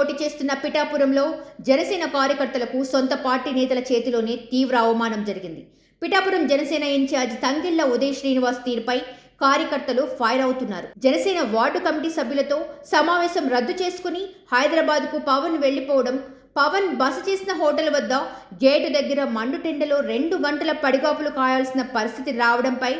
పోటీ చేస్తున్న పిఠాపురంలో జనసేన కార్యకర్తలకు సొంత పార్టీ నేతల చేతిలోనే తీవ్ర అవమానం జరిగింది. పిఠాపురం జనసేన ఇన్ఛార్జ్ తంగెళ్ల ఉదయ్ శ్రీనివాస్ తీరుపై కార్యకర్తలు ఫైర్ అవుతున్నారు. జనసేన వార్డు కమిటీ సభ్యులతో సమావేశం రద్దు చేసుకుని హైదరాబాద్కు పవన్ వెళ్లిపోవడం, పవన్ బస చేసిన హోటల్ వద్ద గేటు దగ్గర మండుటెండలో 2 గంటల పడిగాపులు కాయాల్సిన పరిస్థితి రావడంపై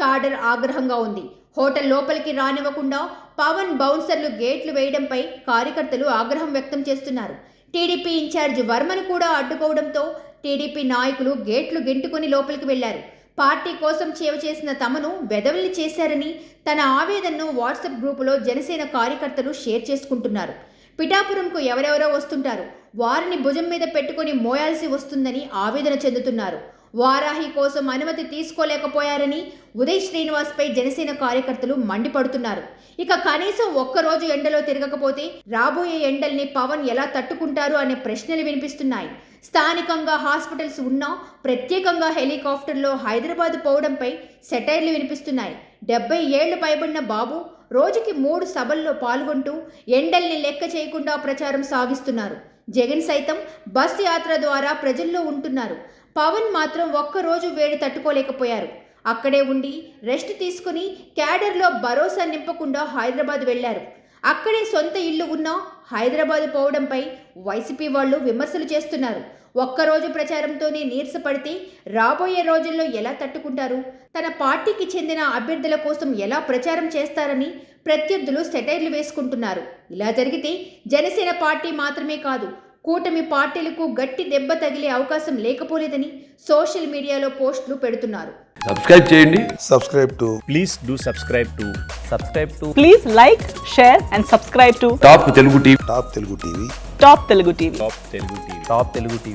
కాడర్ ఆగ్రహంగా ఉంది. హోటల్ లోపలికి రానివ్వకుండా పవన్ బౌన్సర్లు గేట్లు వేయడంపై కార్యకర్తలు ఆగ్రహం వ్యక్తం చేస్తున్నారు. టీడీపీ ఇన్ఛార్జ్ వర్మను కూడా అడ్డుకోవడంతో టీడీపీ నాయకులు గేట్లు గెంటుకుని లోపలికి వెళ్లారు. పార్టీ కోసం సేవ చేసిన తమను వెధవల్ని చేశారని తన ఆవేదనను వాట్సాప్ గ్రూపులో జనసేన కార్యకర్తలు షేర్ చేసుకుంటున్నారు. పిఠాపురంకు ఎవరెవరో వస్తుంటారు, వారిని భుజం మీద పెట్టుకుని మోయాల్సి వస్తుందని ఆవేదన చెందుతున్నారు. వారాహి కోసం అనుమతి తీసుకోలేకపోయారని ఉదయ్ శ్రీనివాస్పై జనసేన కార్యకర్తలు మండిపడుతున్నారు. ఇక కనీసం ఒక్కరోజు ఎండలో తిరగకపోతే రాబోయే ఎండల్ని పవన్ ఎలా తట్టుకుంటారు అనే ప్రశ్నలు వినిపిస్తున్నాయి. స్థానికంగా హాస్పిటల్స్ ఉన్నా ప్రత్యేకంగా హెలికాప్టర్లో హైదరాబాద్ పోవడంపై సెటైర్లు వినిపిస్తున్నాయి. 70 ఏళ్లు పైబడిన బాబు రోజుకి 3 సభల్లో పాల్గొంటూ ఎండల్ని లెక్క చేయకుండా ప్రచారం సాగిస్తున్నారు. జగన్ సైతం బస్ యాత్ర ద్వారా ప్రజల్లో ఉంటున్నారు. పవన్ మాత్రం ఒక్కరోజు వేడి తట్టుకోలేకపోయారు. అక్కడే ఉండి రెస్ట్ తీసుకుని క్యాడర్లో భరోసా నింపకుండా హైదరాబాద్ వెళ్లారు. అక్కడే సొంత ఇల్లు ఉన్నా హైదరాబాద్ పోవడంపై వైసీపీ వాళ్ళు విమర్శలు చేస్తున్నారు. ఒక్కరోజు ప్రచారంతోనే నీరసపడితే రాబోయే రోజుల్లో ఎలా తట్టుకుంటారు, తన పార్టీకి చెందిన అభ్యర్థుల కోసం ఎలా ప్రచారం చేస్తారని ప్రత్యర్థులు సెటైర్లు వేసుకుంటున్నారు. ఇలా జరిగితే జనసేన పార్టీ మాత్రమే కాదు, కూటమి పార్టీలకు గట్టి దెబ్బ తగిలే అవకాశం లేకపోలేదని సోషల్ మీడియాలో పోస్టులు పెడుతున్నారు. సబ్స్క్రైబ్ చేయండి. Please do subscribe to. Please like, share and subscribe to top Telugu TV. Top Telugu TV. Top Telugu TV.